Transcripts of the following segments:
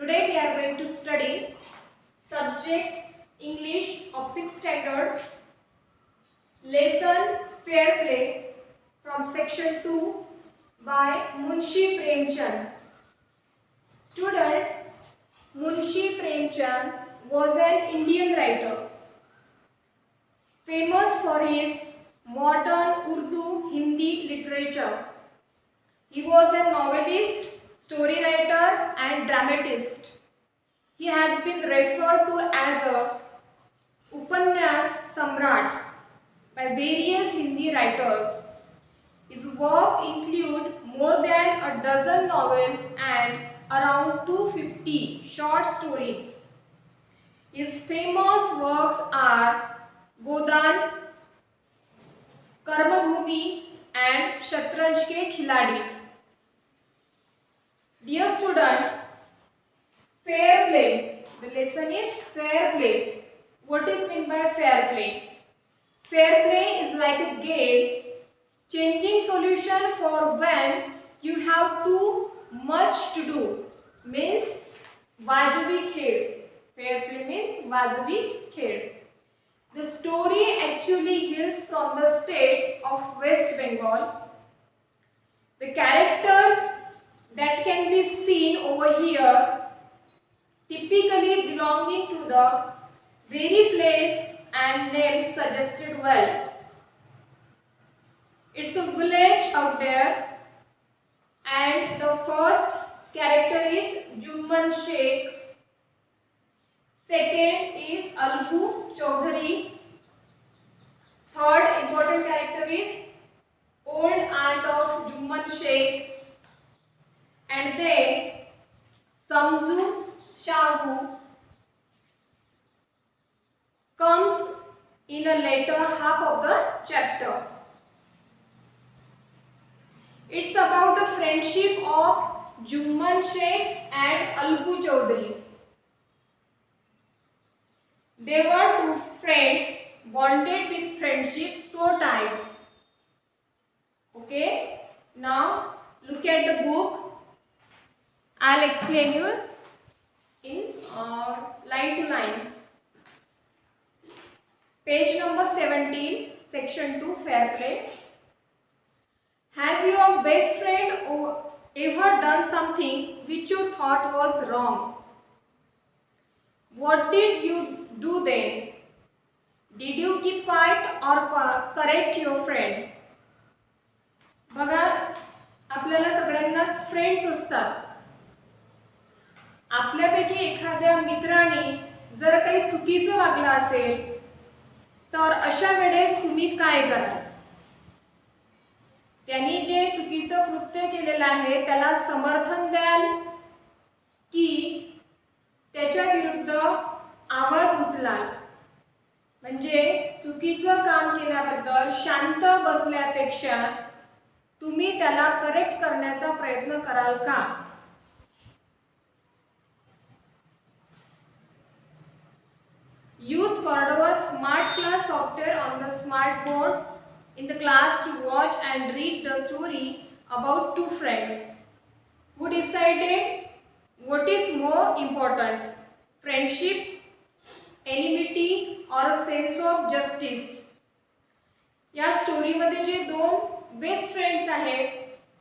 Today we are going to study subject English of 6th standard, lesson Fair Play from section 2 by Munshi Premchand. Student, Munshi Premchand was an Indian writer famous for his modern Urdu Hindi literature. He was a novelist, story writer and dramatist. He has been referred to as a Upanyas Samrat by various Hindi writers. His work include more than a dozen novels and around 250 short stories. His famous works are Godan, Karmabhumi and Shatranj Ke Khiladi. Dear student, fair play. The lesson is fair play. What is meant by fair play? Fair play is like a game, changing solution for when you have too much to do. Means वाजबी खेळ. Fair play means वाजबी खेळ. The story actually hails from the state of West Bengal. The characters that can be seen over here typically belonging to the very place and name suggested well. It's a village out there and the first character is Jumman Sheikh. Second is Algu Chaudhary. Third important character is old aunt of Jumman Sheikh. And then Samju Shahu comes in a later half of the chapter. It's about the friendship of Jumman Sheikh and Algu Chaudhary. They were two friends bonded with friendship so tight. Okay, now look at the book. I'll explain you in line to line. Page number 17, section 2, fair play. Has your best friend ever done something which you thought was wrong? What did you do then? Did you keep quiet or correct your friend? बघा, आपल्याला सगळ्यांनाच friends असतात. आपल्यापैकी एखाद्या मित्राने जर काही चुकीचं वागलं असेल तर अशा वेळेस तुम्ही काय कराल? त्यांनी जे चुकीचं कृत्य केलेलं आहे त्याला समर्थन द्याल की त्याच्या विरुद्ध आवाज उचलाल? म्हणजे चुकीचं काम केल्याबद्दल शांत बसल्यापेक्षा तुम्ही त्याला करेक्ट करण्याचा प्रयत्न कराल का? Use Cordova Smart Class software on the smart board in the class to watch and read the story about two friends who decided what is more important, friendship, enmity or a sense of justice. या story मध्ये जे दोन best friends आहेत,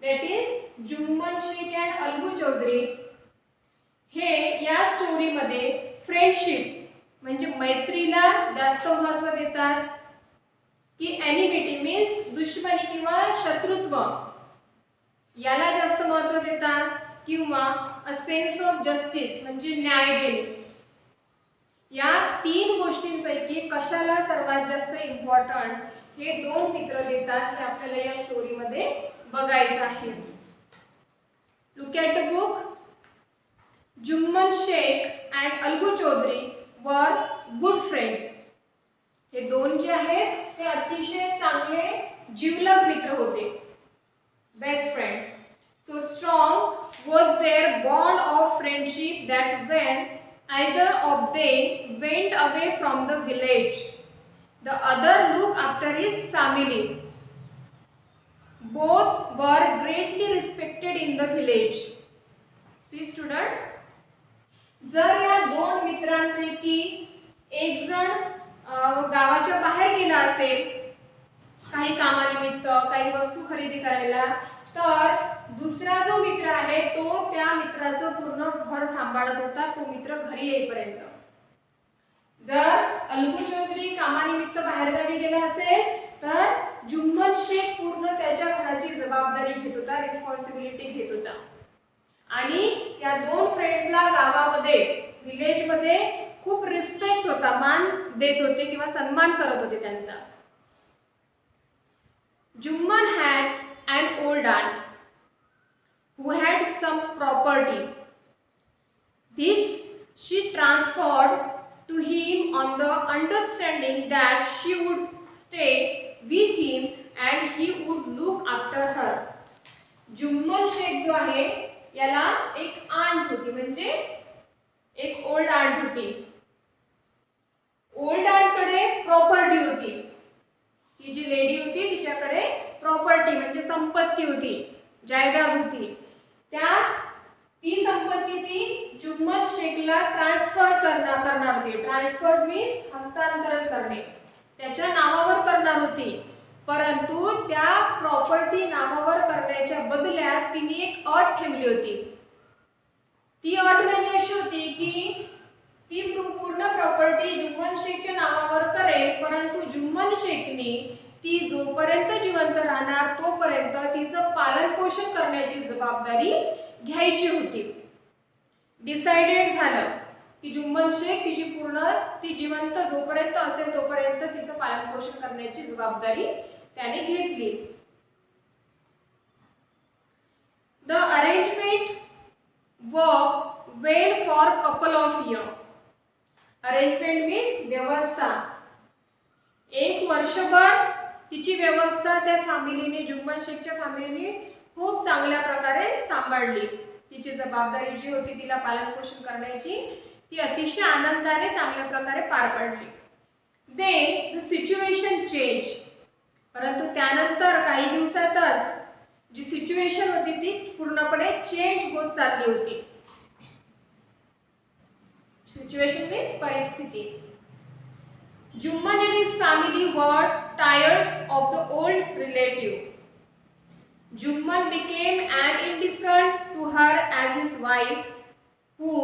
that is Jumman Sheikh and Algu Chaudhary, हे या story मध्ये friendship म्हणजे मैत्रीला जास्त महत्त्व देतात की एनिमिटी मीन्स दुश्मनी किंवा शत्रुत्व याला जास्त महत्त्व देतात किंवा अ सेन्स ऑफ जस्टिस म्हणजे न्याय देणे. या तीन गोष्टींपैकी कशाला सर्वात जास्त इम्पॉर्टंट हे दोन मित्र देतात हे आपल्याला या स्टोरी मध्ये बघायचं आहे. Look at the book. Jumman Sheikh and Algu Chaudhary were good friends. हे दोन जे आहेत ते अतिशय चांगले जीवलग मित्र होते, best friends. So strong was their bond of friendship that when either of them went away from the village, the other looked after his family. Both were greatly respected in the village. See student, जर या दोन मित्रांपैकी एक जण गावाच्या बाहेर गेला असेल काही कामानिमित्त, काही वस्तू खरेदी करायला, तर दुसरा जो मित्र आहे तो त्या मित्राचं पूर्ण घर सांभाळत होता, तो मित्र घरी येईपर्यंत. जर अलगू चौधरी कामानिमित्त बाहेरगावी गेला असेल तर जुम्मन शेख पूर्ण त्याच्या घराची जबाबदारी घेत होता, रिस्पॉन्सिबिलिटी घेत होता. आणि या दोन फ्रेंड्सला गावामध्ये, विलेजमध्ये खूप रिस्पेक्ट होता, मान देत होते किंवा सन्मान करत होते त्यांचा. Jumman had an old aunt who had some property. This she transferred to him on the understanding that she would stay with him and he would look after her. Jumman Shaikh जो आहे याला एक आंट होती, म्हणजे एक ओल्ड आंट होती. Old aren't कडे property होती. ही जी लेडी होती तिच्याकडे प्रॉपर्टी म्हणजे संपत्ती होती, जायदाद होती. ती संपत्ती ती जुम्मन शेखला ट्रान्सफर करणार होती. ट्रान्सफर मीन्स हस्तांतरण करणे, त्याच्या नावावर करणार होती. परंतु त्या प्रॉपर्टी नावावर करण्याच्या बदल्यात तिने एक अट ठेवली होती. ती अट म्हणजे अशी होती की ती पूर्ण प्रॉपर्टी जुम्मन शेखच्या नावावर करेल, परंतु जुम्मन शेखने ती जोपर्यंत जिवंत राहणार तोपर्यंत तिचं पालन पोषण करण्याची जबाबदारी घ्यायची होती. डिसाइडेड झालं की जुम्मन शेख ती जिवंत जोपर्यंत असेल तोपर्यंत तिचं पालन पोषण करण्याची जबाबदारी त्याने घेतली. The arrangement work well for couple of year. Arrangement means व्यवस्था. एक वर्षभर तिची व्यवस्था त्या फॅमिलीने, जुम्मन शेखच्या फॅमिलीने खूप चांगल्या प्रकारे सांभाळली. तिची जबाबदारी जी होती तिला पालन पोषण करण्याची, ती अतिशय आनंदाने चांगल्या प्रकारे पार पडली. Then the situation change. परंतु त्यानंतर काही दिवसातच जी सिच्युएशन होती ती पूर्णपणे चेंज होत चालली होती. सिच्युएशन मीन्स परिस्थिती. Jumman and his family were tired of the old relative. Jumman became an indifferent to her as his wife, who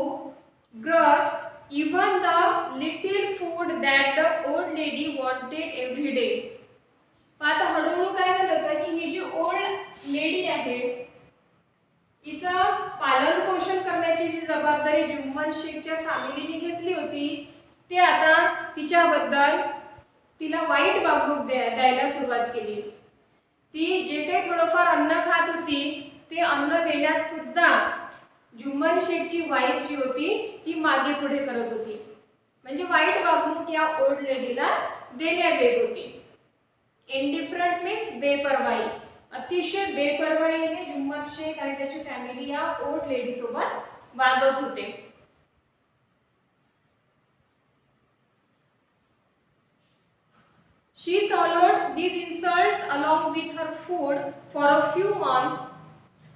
grudged even the little food that the old lady wanted every day. आता हळूहळू काय झालं होतं की ही जी old lady आहे हिचं पालन पोषण करण्याची जी जबाबदारी जुम्मन शेखच्या फॅमिलीने घेतली होती ते आता तिच्याबद्दल तिला वाईट वागणूक द्यायला सुरुवात केली. ती जे काही थोडंफार अन्न खात होती ते अन्न देण्यास सुद्धा जुम्मन शेखची वाईफ जी होती ती मागे पुढे करत होती. म्हणजे वाईट वागणूक या ओल्ड लेडीला देण्यात येत होती. इंडिफरंट मीन्स बेपरवाई. अतिशय बेपरवाईने जुम्मन शेख आणि त्याची फॅमिली या ओल्ड लेडी सोबत वागत होते. She swallowed these insults along with her food for a few months,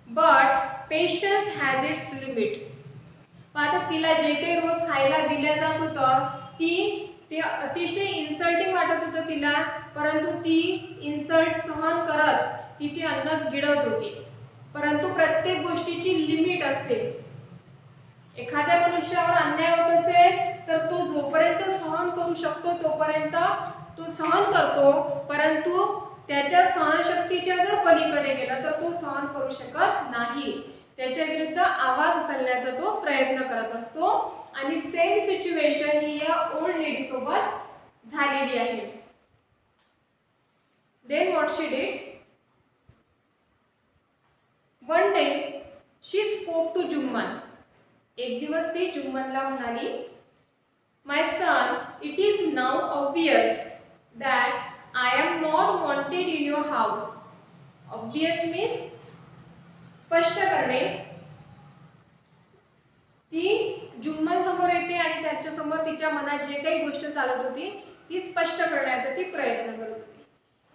but patience has its limit. आता तिला जे काही रोज खायला दिलं जात होतं ते अतिशय इन्सल्टिंग वाटत होतं तिला, परंतु ती इन्सल्ट सहन करत ती ते अन्न गिळत होती. परंतु प्रत्येक गोष्टीची लिमिट असते. एखाद्या मनुष्यावर अन्याय होत असेल तर तो जोपर्यंत सहन करू शकतो तोपर्यंत तो सहन करतो, परंतु त्याच्या सहनशक्तीच्या जर पलीकडे गेला तर तो सहन करू शकत नाही. त्याच्या विरुद्ध आवाज उचलण्याचा तो प्रयत्न करत असतो. आणि सेम सिच्युएशन ही या ओल्ड लेडी सोबत झालेली आहे. Then what she did. One day she spoke to Jumman. एक दिवस ती जुम्मनला म्हणाली, my son, it is now obvious that I am not wanted in your house. Obvious means स्पष्ट करणे. ती जुम्मन समोर येते आणि त्याच्या समोर तिच्या मनात जे काही गोष्ट चालत होती ती स्पष्ट करण्याचा ती प्रयत्न करत होती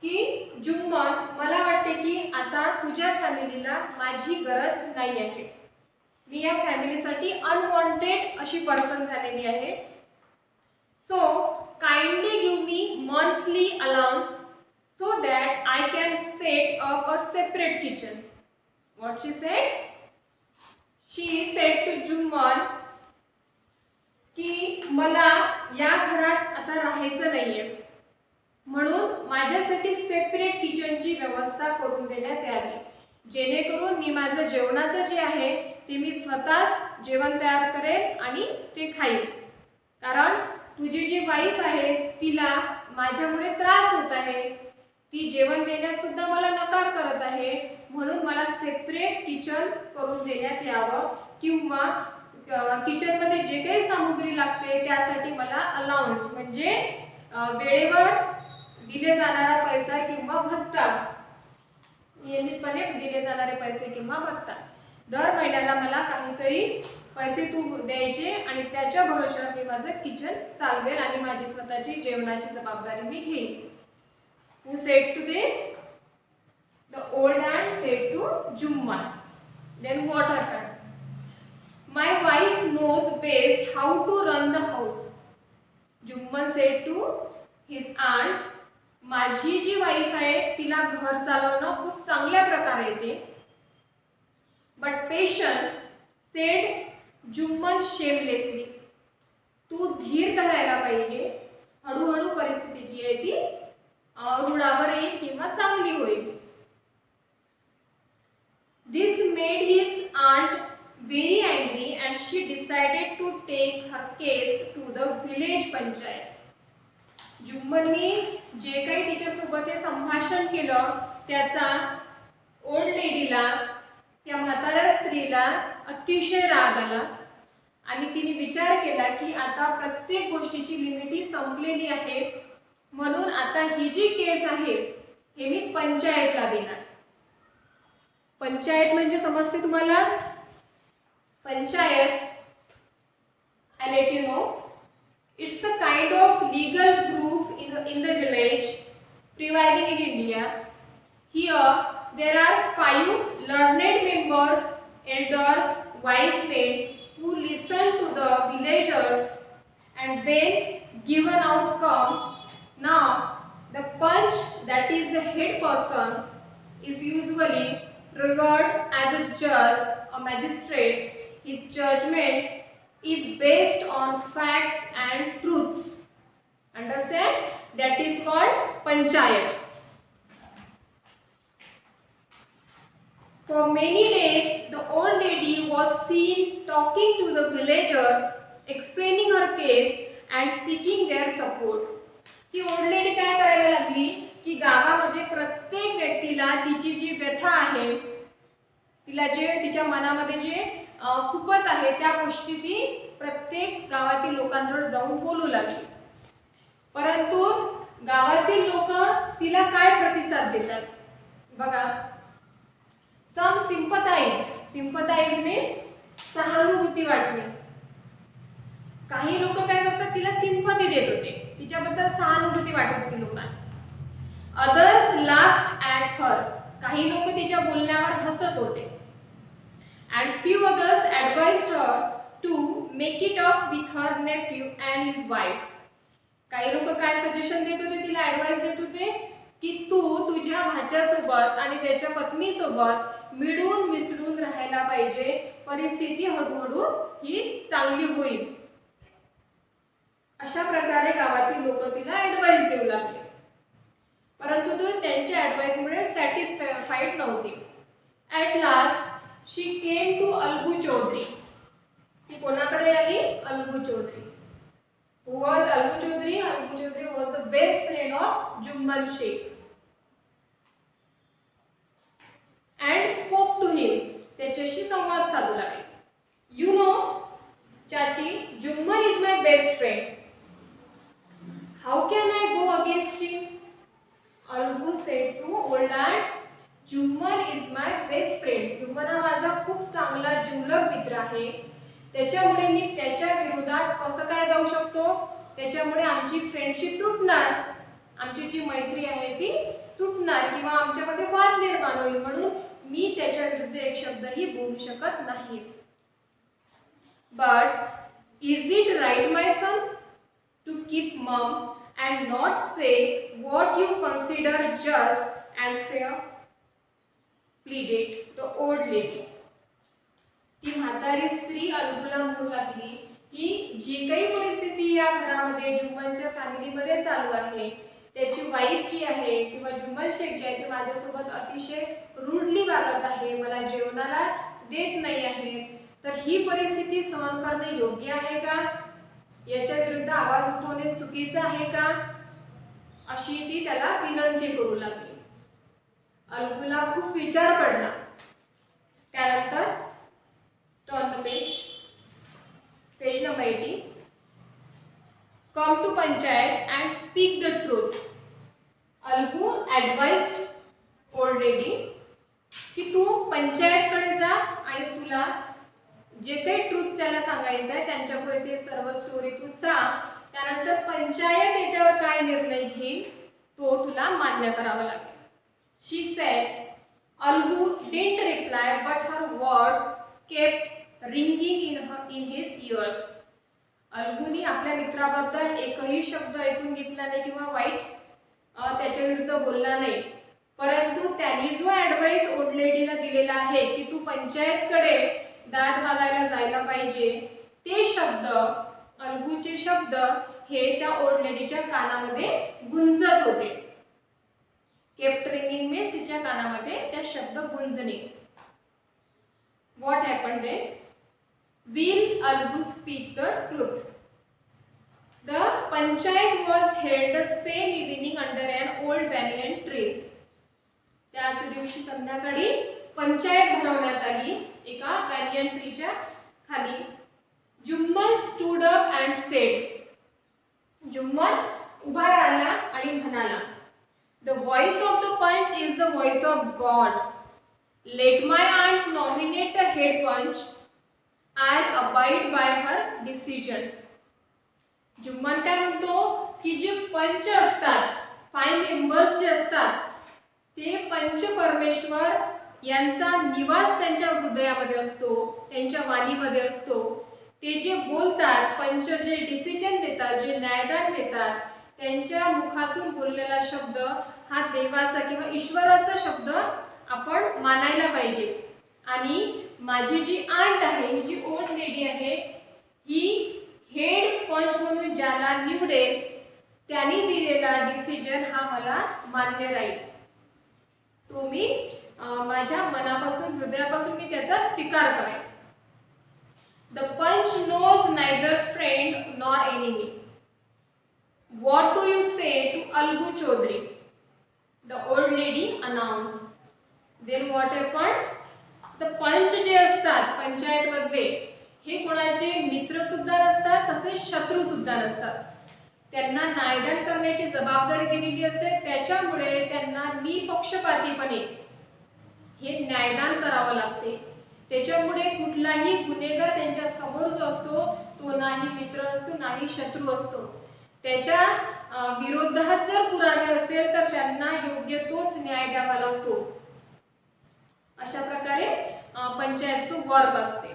की जुम्मन, मला वाटते की आता तुझ्या फॅमिलीला माझी गरज नाही आहे. मी या फॅमिलीसाठी अनवॉन्टेड अशी पर्सन झालेली आहे. So kindly give me monthly allowance so that I can set up a separate kitchen. What she said? She said to Jumman की मला या घरात आता राहायचं नाहीये, म्हणून माझ्यासाठी सेपरेट किचनची व्यवस्था करून देण्यात यावी, जेणेकरून मी माझं जेवणाचं जे आहे ते मी स्वतःच जेवण तयार करेन आणि ते खाईन. कारण तुझी जी वाईफ आहे तिला माझ्यामुळे त्रास होत आहे, ती जेवण देण्यास सुद्धा मला नकार करत आहे, म्हणून मला सेपरेट किचन करून देण्यात यावं किंवा किचनमध्ये जे काही सामग्री लागते त्यासाठी मला अलाउन्स म्हणजे वेळेवर दिले जाणारा पैसा किंवा भत्ता, नियमितपणे दिले जाणारे पैसे किंवा भत्ता, दर महिन्याला मला काहीतरी पैसे तू द्यायचे आणि त्याच्या भरोशावर मी माझं किचन चालवेल आणि माझी स्वतःची जेवणाची जबाबदारी मी घेईन. Who said to this? The old aunt said to Jumman. Then what happened? My wife knows best how to run the house. Jumman said to his aunt, माझी जी वाईफ आहे तिला घर चालवणं खूप चांगल्या प्रकारे येते. But patient said Jumman shamelessly. तू धीर धरायला पाहिजे, हळूहळू परिस्थिती जी आहे ती रुळावर येईल किंवा चांगली होईल. This made his aunt very angry and she decided to take her case to the village panchayat. जुम्मननी जे काही तिच्यासोबत हे संभाषण केलं त्याचा ओल्ड लेडीला, त्या म्हाताऱ्या स्त्रीला अतिशय राग आला आणि तिने विचार केला की आता प्रत्येक गोष्टीची लिमिट संपलेली आहे, म्हणून आता ही जी केस आहे हे मी पंचायतला देणार. पंचायत म्हणजे समजते तुम्हाला? Panchayat, I let you know, it's a kind of legal group in the village prevailing in India. Here there are 5 learned members, elders, wise men who listen to the villagers and then give an outcome. Now the punch, that is the head person, is usually regarded as a judge, a magistrate. His judgment is based on facts and truths. Understand? That is called panchayat. For many days the old lady was seen talking to the villagers, explaining her case and seeking their support. ती old lady काय करायला लागली की गावामध्ये प्रत्येक व्यक्तीला तिची जी व्यथा आहे, तिला जे तिच्या मनामध्ये जे खुपत आहे त्या गोष्टी ती प्रत्येक गावातील लोकांजवळ जाऊन बोलू लागली. परंतु गावातील लोक तिला काय प्रतिसाद देतात बघा. सम सिंपथाइज मीन्स सहानुभूती वाटणे. काही लोक काय करतात, तिला सिंपथी देत होते, तिच्याबद्दल सहानुभूती वाटत होती लोकांना. अदर्स लाफ्ड ॲट हर, काही लोक तिच्या बोलण्यावर हसत होते. And few others advised her to make it up with her nephew and his wife. काही लोक काय सजेशन देत होते, तिला ॲडवाइस देत होते की तू तुझ्या भाच्यासोबत आणि त्याच्या पत्नीसोबत मिळून मिसळून राहायला पाहिजे, परिस्थिती हळूहळू ही चांगली होईल. अशा प्रकारे गावातील लोक तिला ॲडवाइस देऊ लागले. परंतु ती त्यांच्या ॲडवाइसमुळे सॅटिस्फाईड नव्हती. At last she came to Algu Chaudhary. ती कोणाकडे आली? Algu Chaudhari. Who was Algu Chaudhary? Algu Chaudhary was the best friend of Jumman Sheikh and spoke to him. त्याच्याशी संवाद साधू लागले. You know, Chachi, Jumman is my best friend. How can I go against him? Algu said to old aunt, Jumman is my best friend. Jumman हा माझा खूप चांगला जिवलग मित्र आहे. त्याच्यामुळे मी त्याच्या विरोधात कसं काय जाऊ शकतो? त्याच्यामुळे आमची फ्रेंडशिप तुटणार, आमची जी मैत्री आहे ती तुटणार किंवा आमच्यामध्ये वाद निर्माण होईल, म्हणून मी त्याच्या विरुद्ध एक शब्दही बोलू शकत नाही. But is it right, my son, to keep mum and not say what you consider just and fair? Pleaded the old lady. ती म्हातारी स्त्री अलगूला म्हणू लागली की जी काही परिस्थिती या घरामध्ये जुम्मनच्या फॅमिलीमध्ये चालू आहे, त्याची वाईफ जी आहे किंवा जुम्मन शेख जे आहे ते माझ्यासोबत अतिशय रूडली वागत आहे, मला जेवणाला देत नाही आहे, तर ही परिस्थिती सहन करणे योग्य आहे का? याच्या विरुद्ध आवाज उठवणे चुकीचं आहे का? अशी ती त्याला विनंती करू लागली. अलगूला खूप विचार पडला. त्यानंतर turn the page number 80. Come to Panchayat and speak the truth. Algu advised old lady की तू पंचायतकडे जा आणि तुला जे काही ट्रूथ त्याला सांगायचं आहे त्यांच्यापुढे ते सर्व स्टोरी तू सांग. त्यानंतर पंचायत याच्यावर काय निर्णय घेईल तो तुला मान्य करावा लागेल. She said. Algu didn't reply, but her words kept ringing in his ears. अलगूनी आपल्या मित्राबद्दल एकही शब्द ऐकून घेतला नाही किंवा वाईट त्याच्या विरुद्ध बोलला नाही, परंतु त्यांनी जो ॲडवाइस ओल्ड लेडीला दिलेला आहे की तू पंचायतकडे दाद मागायला जायला पाहिजे, ते शब्द अलगूचे शब्द हे त्या ओल्ड लेडीच्या कानामध्ये गुंजत होते. केप्ट रिंगिंग मीन्स तिच्या कानामध्ये त्या शब्द गुंजणे. What happened then? Will Algu speak the truth? The panchayat was held the same evening under an old banyan tree. त्याच दिवशी संध्याकाळी पंचायत भरवण्यात आली एका बॅनियन ट्रीच्या खाली. Jumman stood up and sed. Jumman उभा राहिला आणि म्हणाला, The voice of the punch is the voice of God. Let my aunt nominate the head punch. I'll abide by her decision. Jumman काय म्हणतो की जे पंच असतात, 5 मेंबर्स जे असतात, ते पंच परमेश्वर यांचा निवास त्यांच्या हृदयामध्ये असतो, त्यांच्या वाणीमध्ये असतो. ते जे बोलतात, पंच जे डिसिजन देतात, जे न्यायदान देतात, त्यांच्या मुखातून बोललेला शब्द हा देवाचा किंवा ईश्वराचा शब्द आपण मानायला पाहिजे. आणि माझी जी आंट आहे, ही जी ओल्ड लेडी आहे, ही हेड पंच म्हणून ज्याला निवडेल त्यांनी दिलेला डिसिजन हा मला मान्य राहील. तो मी माझ्या मनापासून हृदयापासून मी त्याचा स्वीकार करेन. The panch knows neither friend nor enemy. What do you say to Algu Chaudhary? The old lady announced. Then what happened? The पंच जे असतात पंचायत मध्ये, हे कोणाचे मित्र सुद्धा नसतात, तसेच शत्रू सुद्धा नसतात. त्यांना न्यायदान करण्याची जबाबदारी दिलेली असते. त्याच्यामुळे त्यांना निपक्षपातीपणे हे न्यायदान करावं लागते. त्याच्यामुळे कुठलाही गुन्हेगार त्यांच्या समोर जो असतो तो नाही मित्र असतो नाही शत्रू असतो. त्याच्या विरोधात जर पुरावे असेल तर त्यांना योग्य तोच न्याय द्यावा लागतो. अशा प्रकारे पंचायतचं वर्क असते.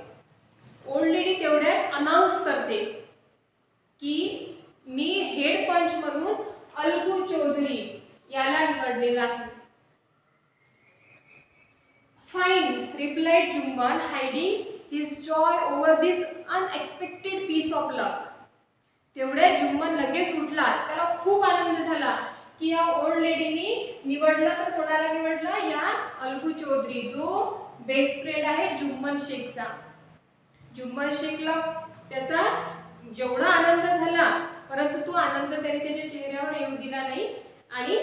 ओल्ड लेडी तेवढ्यात अनाउन्स करते की मी हेड पंच म्हणून अलगू चौधरी याला निवडलेला आहे. Fine, replied Jumman, hiding his joy over this unexpected piece of luck. तेवढ्या जुम्मन लगेच उठला. त्याला खूप आनंद झाला की या ओल्ड लेडीनी निवडला, तर कोणाला निवडला? या अलगू चौधरी, जो बेस्ट फ्रेंड आहे जुम्मन शेखचा. जुम्मन शेखला त्याचा जेवढा आनंद झाला, परंतु तो आनंद त्याने त्याच्या चेहऱ्यावर येऊ दिला नाही आणि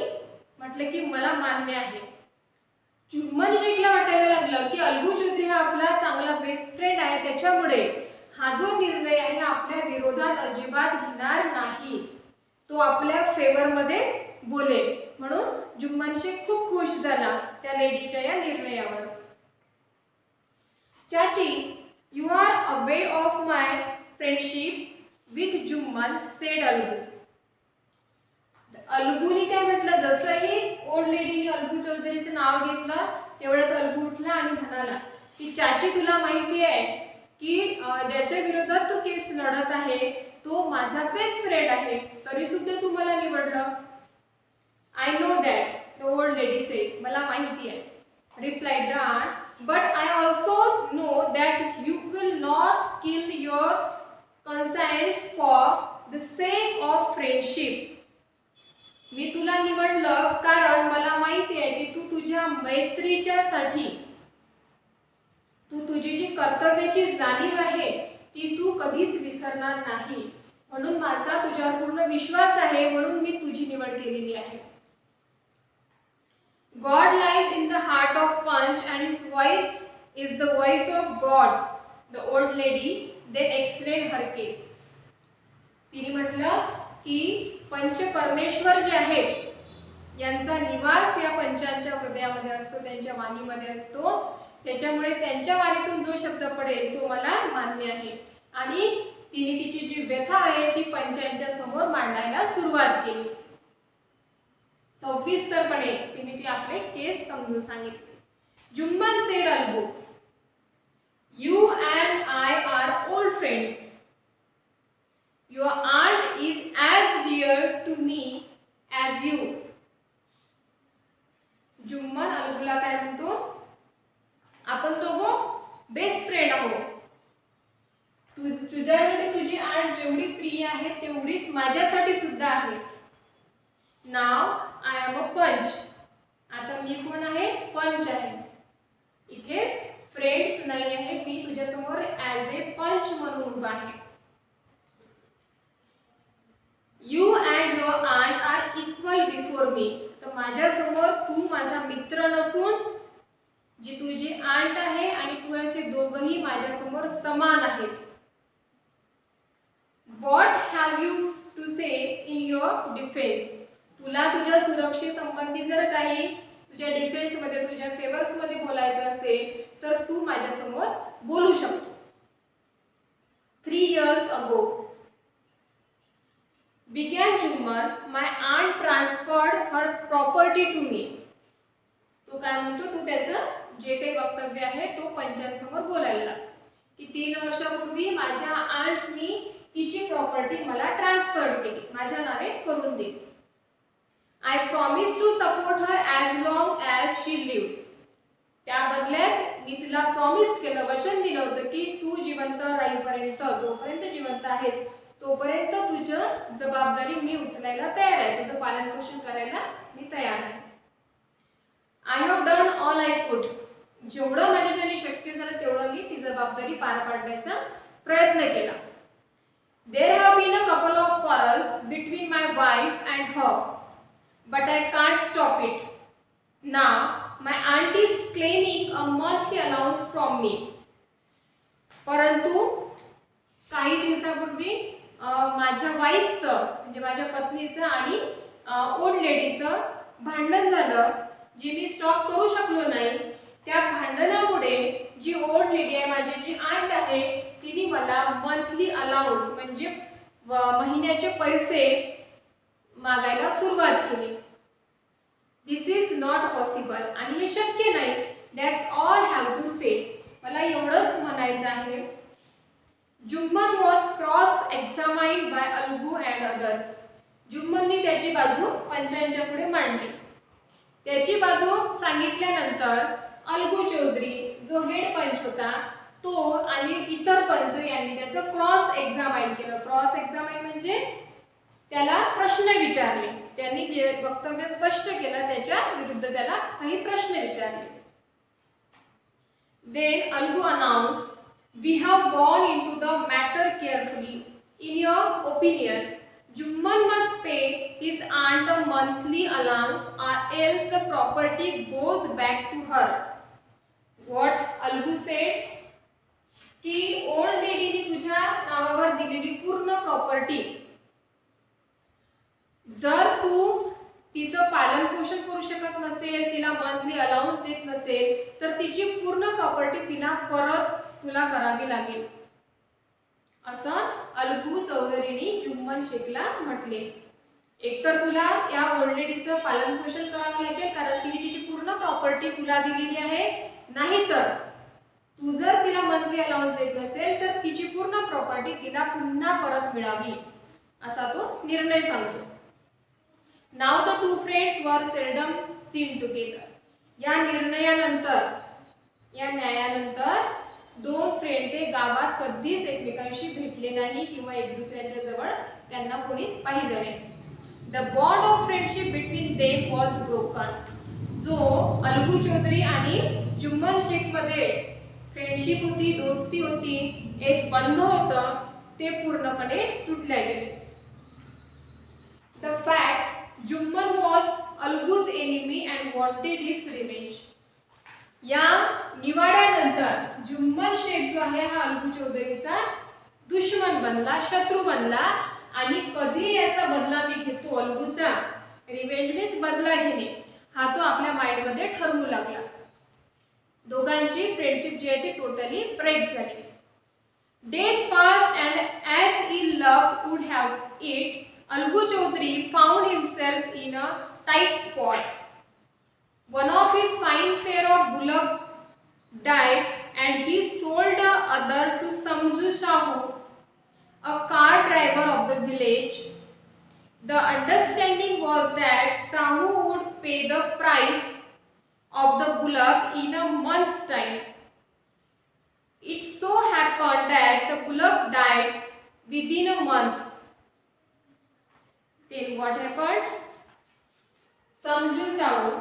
म्हटलं की मला मान्य आहे. जुम्मन शेखला वाटायला लागलं की अलगू चौधरी हा आपला चांगला बेस्ट फ्रेंड आहे, त्याच्यामुळे हा जो निर्णय आहे आपल्या विरोधात अजिबात घेणार नाही, तो आपल्या फेवर मध्येच बोलेल. म्हणून जुम्मन शेख खूप खुश झाला त्या लेडीच्या या निर्णयावर. Chachi, you are away of my friendship with Jumman, said Algu. अलगूनी काय म्हटलं, जसंही ओल्ड लेडीने अलगू चौधरीचं नाव घेतलं तेवढ्यात अलगू उठला आणि म्हणाला की चाची, तुला माहिती आहे की ज्याच्या विरोधात तू केस लढत आहे तो माझा बेस्ट फ्रेंड आहे, तरी सुद्धा तू मला निवडलं. I know that, the old lady said. मला माहिती आहे, replied the aunt. But I also know that you will not kill your conscience for the sake of friendship. मी तुला निवडलं कारण मला माहिती आहे की तू तुझ्या मैत्रीच्यासाठी, तू तुझी जी कर्तव्याची जाणीव आहे ती तू कधीच विसरणार नाही, म्हणून माझा तुझ्यावर पूर्ण विश्वास आहे, म्हणून मी तुझी निवड केलेली आहे. God lies in the heart of Punch and his voice is the voice of God. The old lady then explained her case. तिने म्हटलं की पंच परमेश्वर जे आहेत यांचा निवास या पंचांच्या हृदयामध्ये असतो, त्यांच्या वाणीमध्ये असतो, त्याच्यामुळे त्यांच्या वाणीतून जो शब्द पडेल तो मला मान्य आहे. आणि तिने तिची जी व्यथा आहे ती पंचांच्या समोर मांडायला सुरुवात केली. सविस्तरपणे तिने ती आपले केस समजून सांगितले. Jumman said Algu, you and I are old friends. Your aunt is as dear to me as you. Jumman अलगूला काय म्हणतो, आपण दोघं बेस्ट फ्रेंड आहोत. तुझ्यासाठी तुझी आंट जेवढी प्रिय आहे तेवढीच माझ्यासाठी सुद्धा आहे. नाव आय एम अ पंच. आता मी कोण आहे, पंच आहे. इथे फ्रेंड्स नाही आहे, मी तुझ्यासमोर ॲज ए पंच म्हणून उभा आहे. You and your aunt are equal before me. तर माझ्यासमोर तू माझा मित्र नसून जी तुझी आंट आहे आणि तू असे दोघंही माझ्यासमोर समान आहेत. What have you to say in your defence. तुला तुझ्या सुरक्षेसंबंधी जर काही तुझ्या डिफेन्समध्ये, तुझ्या फेवर्समध्ये बोलायचं असेल तर तू माझ्यासमोर बोलू शकतो. 3 years ago began Jumman, my aunt transferred her property to me. तो काय म्हणतो, तू त्याचं जे काही वक्तव्य आहे तो पंचांसमोर बोलायला लागला की 3 वर्षापूर्वी माझ्या आंटनी तिची प्रॉपर्टी मला ट्रान्सफर केली, माझ्या नावे करून दिली. I promised to support her as long as she lived. त्या बदल्यात मी तिला प्रॉमिस केलं, वचन दिलं होतं की तू जिवंत राहीपर्यंत, जोपर्यंत जिवंत आहेस तोपर्यंत तुझं जबाबदारी मी उचलायला तयार आहे, तुझं पालन पोषण करायला मी तयार आहे. I have done all I could. जेवढं माझ्याच्याने शक्य झालं तेवढं मी ती जबाबदारी पार पाडण्याचा प्रयत्न केला. There have been a couple of quarrels between my wife and her. But I can't stop it. Now my aunt is claiming a monthly allowance from me. परंतु काही दिवसापूर्वी माझ्या वाईफचं म्हणजे माझ्या पत्नीचं आणि ओल्ड लेडीचं भांडण झालं, जे मी स्टॉप करू शकलो नाही. त्या भांडणामुळे जी ओल्ड लेडी आहे, माझी जी आंट आहे, तिने मला मंथली अलाउन्स म्हणजे महिन्याचे पैसे मागायला सुरुवात केली. This is not possible. आणि हे शक्य नाही. That's all have to say. मला एवढंच म्हणायचं आहे. Jumman was cross examined by Algu and others. जुम्मननी त्याची बाजू पंचांच्या पुढे मांडली. त्याची बाजू सांगितल्यानंतर अलगू चौधरी जो हेड पंच होता तो आणि इतर पंच यांनी त्याचं क्रॉस एक्झामाइन केलं. क्रॉस एक्झामाइन म्हणजे त्याला प्रश्न विचारले. त्यांनी जे वक्तव्य स्पष्ट केलं त्याच्या विरुद्ध त्याला काही प्रश्न विचारले. Then Algu announced, "We have gone into the matter carefully. In your opinion, Jumman must pay his aunt a monthly allowance or else the property goes back to her." What Algu said? की old लेडीने तुझ्या नावावर दिलेली पूर्ण property जर तू तिचं पालन पोषण करू शकत नसेल, तिला मंथली अलाउन्स देत नसेल, तर तिची पूर्ण प्रॉपर्टी तिला परत तुला करावी लागेल, असं अलगू चौधरीने जुम्मन शेखला म्हटले. एकतर तुला या ओल्ड लेडीचं पालन पोषण करावं लागेल कारण तिने तिची पूर्ण प्रॉपर्टी तुला दिलेली आहे, नाहीतर तू जर तिला मंथली अलाउन्स देत नसेल प्रॉपर्टी तिला पुन्हा परत मिळावी असा तो निर्णय सांगतो. Now the two friends were seldom seen together. या निर्णयानंतर, या न्यायानंतर दोन फ्रेंड ते गावात कधीच एकमेकांशी भेटले नाही किंवा एक दुसऱ्याच्या जवळ त्यांना कोणीच पाहिलं नाही. The bond of friendship between them was broken. जो अलगू चौधरी आणि जुम्मन शेख मध्ये फ्रेंडशिप होती, दोस्ती होती, एक बंध होतं, ते पूर्णपणे तुटले गेले. The fact Jumman was Algu's enemy and wanted his revenge. या निवाड्यानंतर जुम्मन शेख जो आहे हा अलगू चौधरीचा दुश्मन बनला, शत्रू बनला आणि कधी याचा बदला मी घेतो, अलगूचा रिवेंज मीन्स बदला घेणे, हा तो आपल्या माइंड मध्ये ठरवू लागला. दोघांची फ्रेंडशिप जी आहे ती टोटली ब्रेक झाली. Days passed and as he love would have it, Algu Chaudhary found himself in a tight spot. One of his fine pair of bullock died and he sold the other to Samju Shahu, a car driver of the village. The understanding was that Sahu would pay the price of the bullock in a month's time. It so happened that the bullock died within a month. Then what happened? Samju Shahu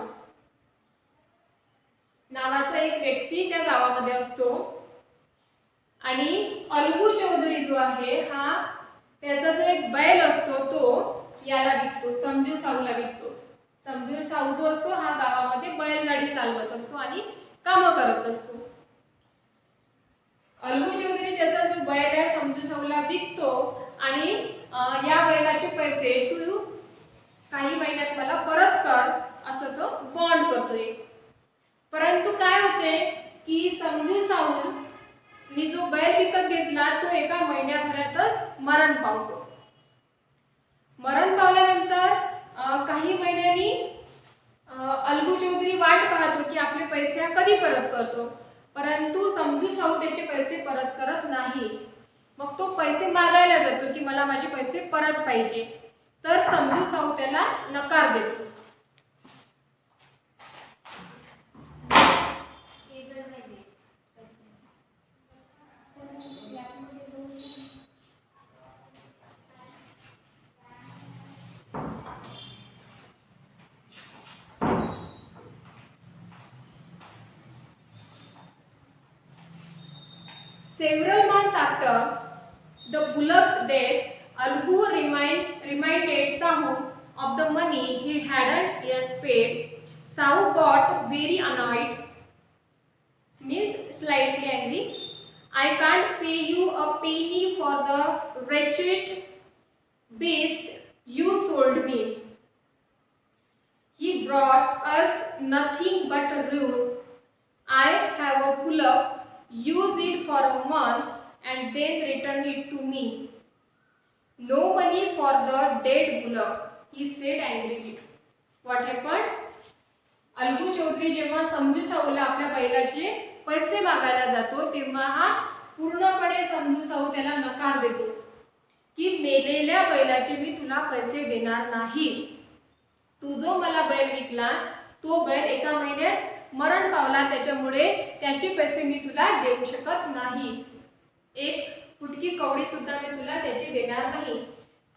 नावाचा एक व्यक्ती त्या गावामध्ये असतो आणि अलगू चौधरी जो आहे हा त्याचा जो एक बैल असतो तो याला विकतो, समजू साहूला विकतो. समजू साहू जो असतो हा गावामध्ये बैलगाडी चालवत असतो आणि कामं करत असतो. अलगू चौधरी त्याचा जो बैल आहे समजू साहूला विकतो आणि या बैलाचे पैसे तू काही महिन्यात मला परत कर असं तो बॉन्ड करतोय. परंतु काय होते की समजू साहूनी जो बैल विकत घेतला तो एका महिन्याभरातच मरण पावतो. मरण पावल्यानंतर काही महिन्यांनी अलगू चौधरी वाट पाहतो की आपले पैसे कधी परत करतो, परंतु समजू साहू त्याचे पैसे परत करत नाही. मग तो पैसे मागायला जातो की मला माझे पैसे परत पाहिजे, तर समजू साहू त्याला नकार देतो. Several months after the bullock's death, Algu reminded Sahu of the money he hadn't yet paid. Sahu got very annoyed, means slightly angry. I can't pay you a penny for the wretched beast you sold me. He brought us nothing but ruin. I have a bullock. Use it for a month and then return it to me. No money for the dead bullock, he said angrily. What happened? Algu Chaudhari जेव्हा समजू साहूला आपल्या बैलाचे पैसे मागायला जातो तेव्हा हा पूर्णपणे समजू साहू त्याला नकार देतो की मेलेल्या बैलाचे मी तुला पैसे देणार नाही. तू जो मला बैल विकला तो बैल एका महिन्यात मरण पावला, त्याच्यामुळे त्याचे पैसे मी तुला देऊ शकत नाही. एक फुटकी कवडी सुद्धा मी तुला त्याची देणार नाही.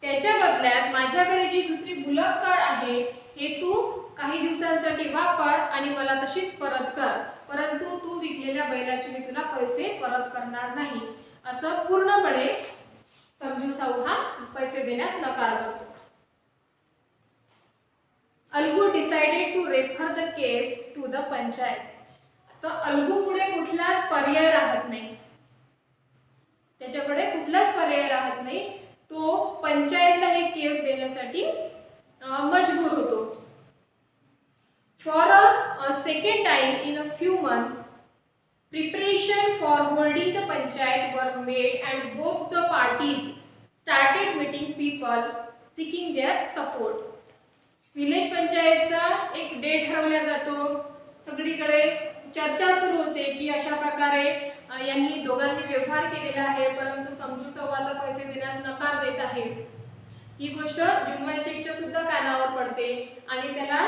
त्याच्या बदल्यात माझ्याकडे जी दुसरी बुलक कार आहे हे तू काही दिवसांसाठी वापर आणि मला तशीच परत कर, परंतु तू विकलेल्या बैलाचे मी तुला पैसे परत करणार नाही. असं पूर्णपणे समजू साहू हा पैसे देण्यास नकार करतो. Algu decided to refer the case to the panchayat. तर अलगू पुढे कुठलाच पर्याय राहत नाही, त्याच्याकडे कुठलाच पर्याय राहत नाही. तो पंचायतला हे केस देण्यासाठी मजबूर होतो. For a second time in a few months preparation for holding the panchayat were made and both the parties started meeting people seeking their support. Village पंचायतचा एक डेट ठरवला जातो, सगळीकडे चर्चा सुरू होते की अशा प्रकारे यांनी दोघांनी व्यवहार केलेला आहे, परंतु समजू सव्वाला पैसे देण्यास नकार देत आहे. ही गोष्ट जुम्मन शेखच्या सुद्धा कानावर पडते आणि त्याला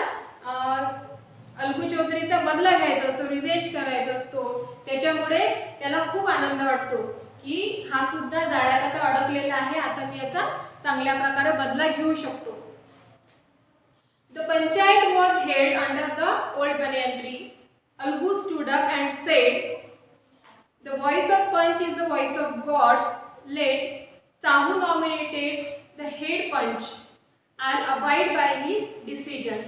अलगू चौधरीचा बदला घ्यायचा असतो, रिवेंज करायचा असतो. त्याच्यामुळे त्याला खूप आनंद वाटतो की हा सुद्धा जाळ्यात आता अडकलेला आहे, आता मी याचा चांगल्या प्रकारे बदला घेऊ शकतो. The panchayat was held under the old banyan tree. Algu stood up and said, "The voice of Panch is the voice of God. Let Sahu nominated the head Panch. I'll abide by his decision."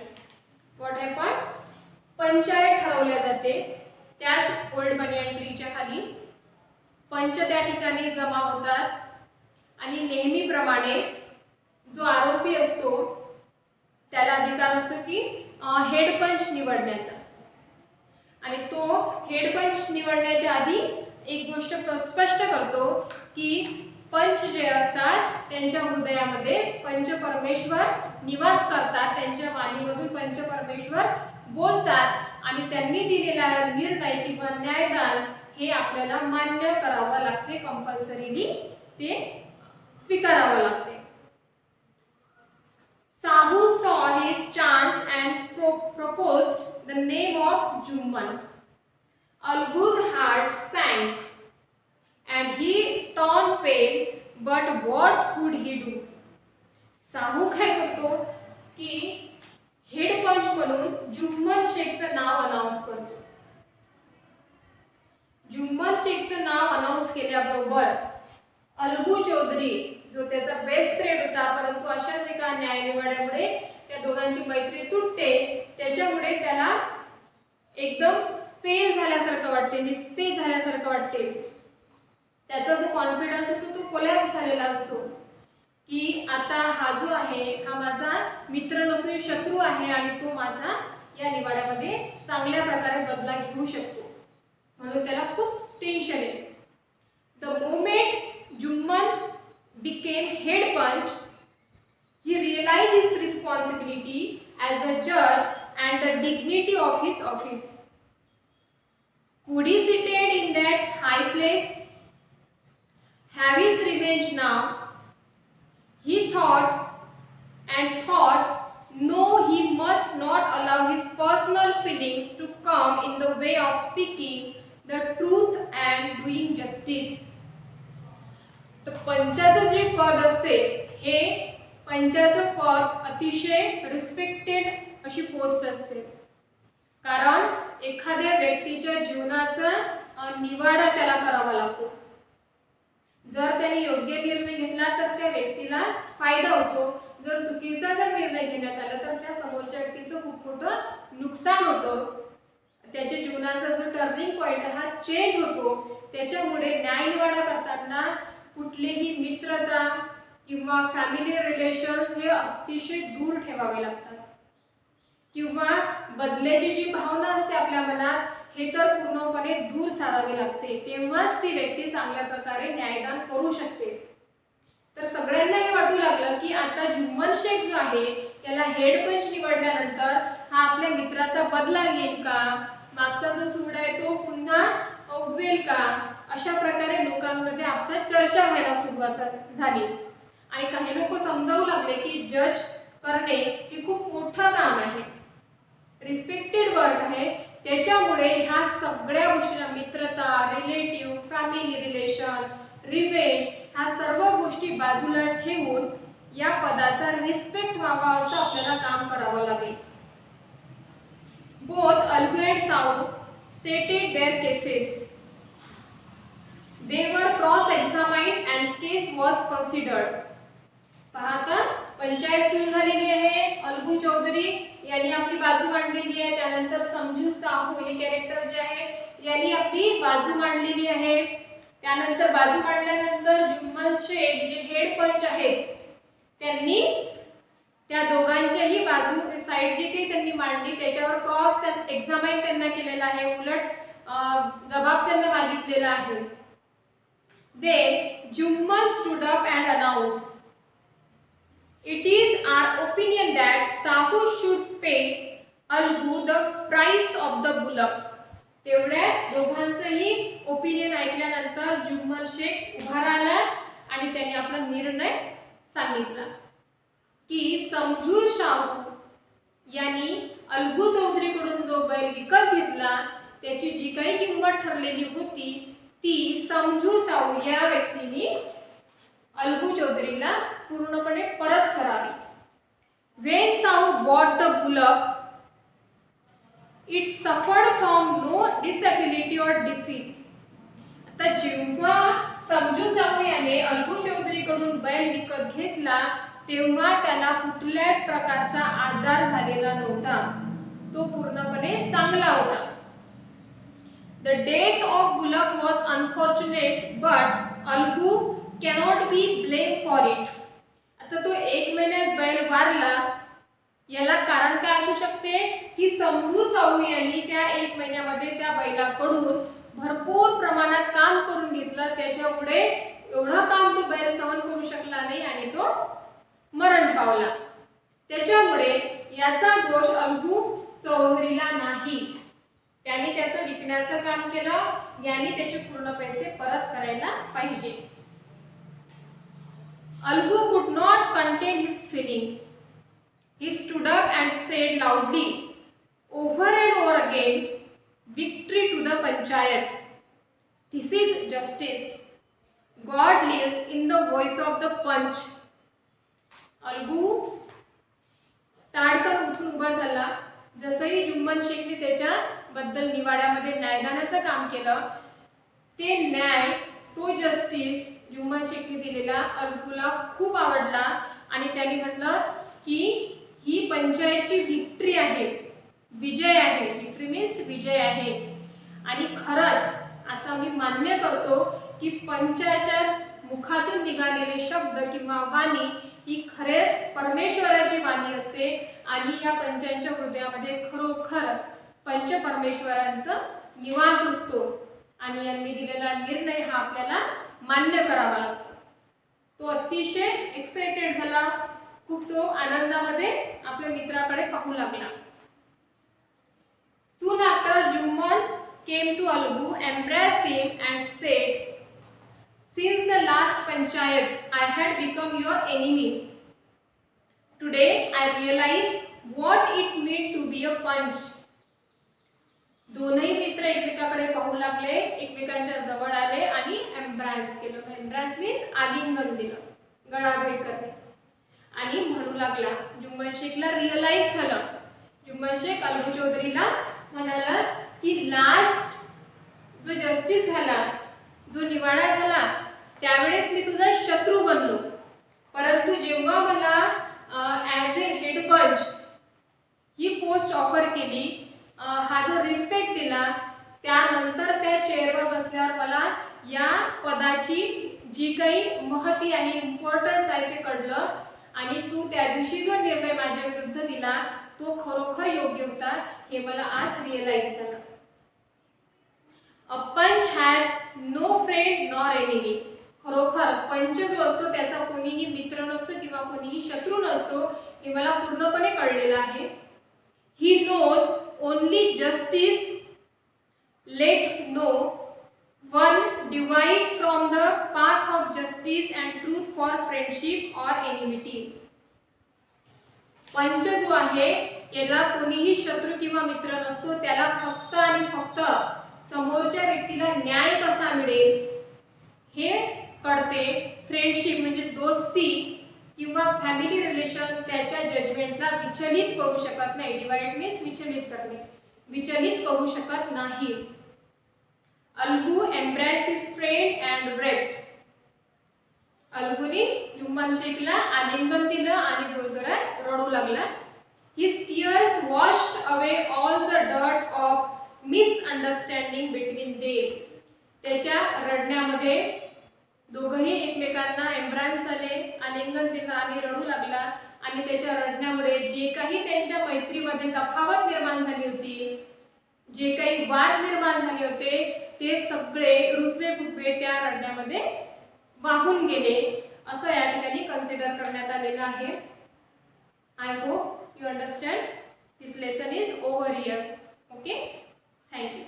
What happened? Panchayat ठरवल्या जाते. त्याच old बनियन ट्रीच्या खाली पंच त्या ठिकाणी जमा होतात आणि नेहमीप्रमाणे जो आरोपी असतो त्याला अधिकार असतो की हेड पंच निवडण्याचा. आणि तो हेड पंच निवडण्याच्या आधी एक गोष्ट स्पष्ट करतो की पंच जे असतात त्यांच्या हृदयामध्ये पंचपरमेश्वर निवास करतात, त्यांच्या वाणीमधून पंचपरमेश्वर बोलतात आणि त्यांनी दिलेला निर्णय किंवा न्यायदान हे आपल्याला मान्य करावं लागते, कंपल्सरीली ते स्वीकारावं लागते. Sahu saw his chance and proposed the name of Jumman. Algu's heart sank and he turned pale, but what could he do? Sahu काय करतो की हेड पंच म्हणून जुम्मन शेखचं नाव अनाउन्स करतो. जुम्मन शेखचं नाव अनाउन्स केल्याबरोबर अलगू चौधरी जो त्याचा बेस्ट फ्रेंड होता, परंतु अशाच एका न्यायनिवाड्यामुळे त्या दोघांची मैत्री तुटते. त्याच्यामुळे त्याला एकदम फेल झाल्यासारखं वाटते, निस्तेज झाल्यासारखं वाटते. त्याचा जो कॉन्फिडन्स असतो तो कोलॅप्स झालेला असतो की आता हा जो आहे हा माझा मित्र नसून शत्रू आहे आणि तो माझा या निवाड्यामध्ये चांगल्या प्रकारे बदला घेऊ शकतो, म्हणून त्याला खूप टेन्शन आहे. The moment Jumman became head punch, he realized his responsibility as a judge and the dignity of his office. Could he seated in that high place, have his revenge now? He thought and thought, no, he must not allow his personal feelings to come in the way of speaking the truth and doing justice. तर पंचाचं जे पद असते हे पंचाचं पद अतिशय respected अशी post असते, कारण एखाद्या व्यक्तीच्या जीवनाचा निवाडा त्याला करावा लागतो. जर त्याने योग्य निर्णय घेतला तर त्या व्यक्तीला फायदा होतो, जर चुकीचा जर निर्णय घेण्यात आला तर त्या समोरच्या व्यक्तीचं खूप मोठं नुकसान होतं. त्याच्या जीवनाचा जो टर्निंग पॉइंट हा चेंज होतो. त्याच्यामुळे न्यायनिवाडा करताना कुठलीही मित्रता किंवा फॅमिली रिलेशन्स हे अतिशय दूर ठेवावे लागतात, किंवा बदल्याची जी भावना असते आपल्या मनात हे तर पूर्णपणे दूर सारावे लागते, तेव्हाच ती व्यक्ती चांगल्या प्रकारे न्यायदान करू शकते. तर सगळ्यांना हे वाटू लागलं की आता जुम्मन शेख जो आहे त्याला हेड पंच निवडल्यानंतर हा आपल्या मित्राचा बदला घेईल का, मागचा जो सूड आहे तो पुन्हा उगवेल का, अशा प्रकारे लोकांमध्ये आपसात चर्चा व्हायला सुरुवात झाली. आणि काही लोक समजावू लागले की जज करणे हे खूप मोठं काम आहे, रिस्पेक्टेड वर्क आहे. त्याच्यामुळे ह्या सगळ्या गोष्टी मित्रता, रिलेटिव्ह, फॅमिली रिलेशन, रिवेंज ह्या सर्व गोष्टी बाजूला ठेवून या पदाचा रिस्पेक्ट व्हावा असं आपल्याला काम करावं लागेल. Both Algu and Sahu stated their cases. They were cross-examined and case was considered. पाहता पंचायत सुरू झालेली आहे. अलगू चौधरी यांनी आपली बाजू मांडलेली आहे. त्यानंतर समजू साहू हे कॅरेक्टर जे आहे यांनी आपली बाजू मांडलेली आहे. त्यानंतर बाजू मांडल्यानंतर जुम्मन शेख जे हेड पंच आहेत त्यांनी त्या दोघांच्याही बाजू साइड जे काही त्यांनी मांडली त्याच्यावर क्रॉस एक्झामाइन त्यांना केलेला आहे, उलट जबाब त्यांना मागितलेला आहे. Then Jumman stood up and announced, "It is our opinion that Sahu should pay Algu the price of the bullock." तेवढ्यात दोघांचंही ओपिनियन ऐकल्यानंतर जुम्मन शेख उभा राहिला आणि त्यांनी आपला निर्णय सांगितला की समजू शाहू यांनी अलगू चौधरीकडून जो बैल विकत घेतला त्याची जी काही किंमत ठरलेली होती ती समजू शाहू या व्यक्तीने अलगू चौधरीला पूर्णपणे परत करावी. When Sahu bought the bullock, it suffered from no disability or disease. आता जेव्हा समजू साहू याने अलगू चौधरीकडून बैल विकत घेतला तेव्हा त्याला कुठल्याच प्रकारचा आजार झालेला नव्हता. तो पूर्णपणे चांगला होता. The death of bullock was unfortunate, but Algu cannot be blamed for it. आता तो 1 महिन्यात बैल वारला याला कारण काय असू शकते की समजू साहू यांनी त्या 1 महिन्यामध्ये त्या बैलाकडून भरपूर प्रमाणात काम करून घेतलं. त्याच्यामुळे एवढं काम तो बैल सहन करू शकला नाही आणि तो मरण पावला. त्याच्यामुळे याचा दोष अलगू चौधरीला नाही. त्याने त्याचं विकण्याचं काम केलं. याने त्याचे पूर्ण पैसे परत करायला पाहिजे. Algu could not contain his feeling. He stood up and said loudly, over and over again, victory to the panchayat. This is justice. God lives in the voice of the punch. Algu ताडकन उठून उभा झाला. जसंही जुम्मन शेखने त्याच्याबद्दल निवाड्यामध्ये न्यायदानाचं काम केलं ते न्याय तो justice Jumman शेखने दिलेला अलगूला खूप आवडला आणि त्यांनी म्हटलं की ही पंचायतची विक्ट्री आहे, विजय आहे. विक्ट्री मीन्स विजय आहे. आणि खरंच आता मी मान्य करतो की पंचाच्या मुखातून निघालेले शब्द किंवा वाणी ही खरे परमेश्वराची वाणी असते आणि या पंचांच्या हृदयामध्ये खरोखर पंचपरमेश्वरांचा निवास असतो आणि यांनी दिलेला निर्णय हा आपल्याला मान्य करावा लागतो. तो अतिशय एक्साइटेड झाला. खूप तो आनंदामध्ये आपल्या मित्राकडे पाहू लागला. Soon after Jumman came to Algu, embraced him and said, since the last panchayat I had become your enemy. Today I realize what it meant to be a punch. दोनही मित्र एकमेकाकडे पाहू लागले, एकमेकांच्या जवळ आले आणि एम्ब्रास केलं. एम्ब्रास मीन्स आलिंगन दिलं, गळाभेट करणे. आणि म्हणू लागला. जुम्मन शेखला रिअलाइज झालं. जुम्मन शेख अलगू चौधरीला म्हणाला की लास्ट जो जस्टिस झाला, जो निवाडा झाला त्यावेळेस मी तुझा शत्रू बनलो, परंतु जेव्हा मला ॲज ए हेड पंच ही पोस्ट ऑफर केली, हा जो रिस्पेक्ट दिला, त्यानंतर त्या चेअरवर बसल्यावर मला या पदाची जी काही महती आहे, इम्पॉर्टन्स आहे ते कळलं आणि तू त्या दिवशी जो निर्णय माझ्या विरुद्ध दिला तो खरोखर योग्य होता हे मला आज रिअलाइज झालं. A panch has no friend nor enemy. खरोखर पंच जो असतो त्याचा कोणीही मित्र नसतो किंवा कोणीही शत्रू नसतो हे मला पूर्णपणे कळलेलं आहे. He knows only justice. Let no one divide from the path of justice and truth for friendship or enmity. पंच जो आहे याला कोणीही शत्रू किंवा मित्र नसतो. त्याला फक्त आणि फक्त समोरच्या व्यक्तीला न्याय कसा मिळेल हे कळते. फ्रेंडशिप म्हणजे दोस्ती किंवा फॅमिली रिलेशन त्याच्या जजमेंटला विचलित करू शकत नाही. डिवाइड मीन्स विचलित करणे, विचलित करू शकत नाही. Algu embraced his friend and wept. अलगूने Jumman शेखला आलिंगन दिलं आणि जोरजोरात रडू लागला. His tears washed away all the dirt of misunderstanding between them. त्याच्या रडण्यामध्ये दोघंही एकमेकांना एम्ब्रास झाले, आलिंगन दिलं आणि रडू लागला आणि त्याच्या रडण्यामुळे जे काही त्यांच्या मैत्रीमध्ये तफावत निर्माण झाली होती, जे काही वाद निर्माण झाले होते ते सगळे रुसवे फुगवे त्या रडण्यामध्ये वाहून गेले असं या ठिकाणी कन्सिडर करण्यात आलेलं आहे. I hope you understand. This lesson is over here. Okay, thank you.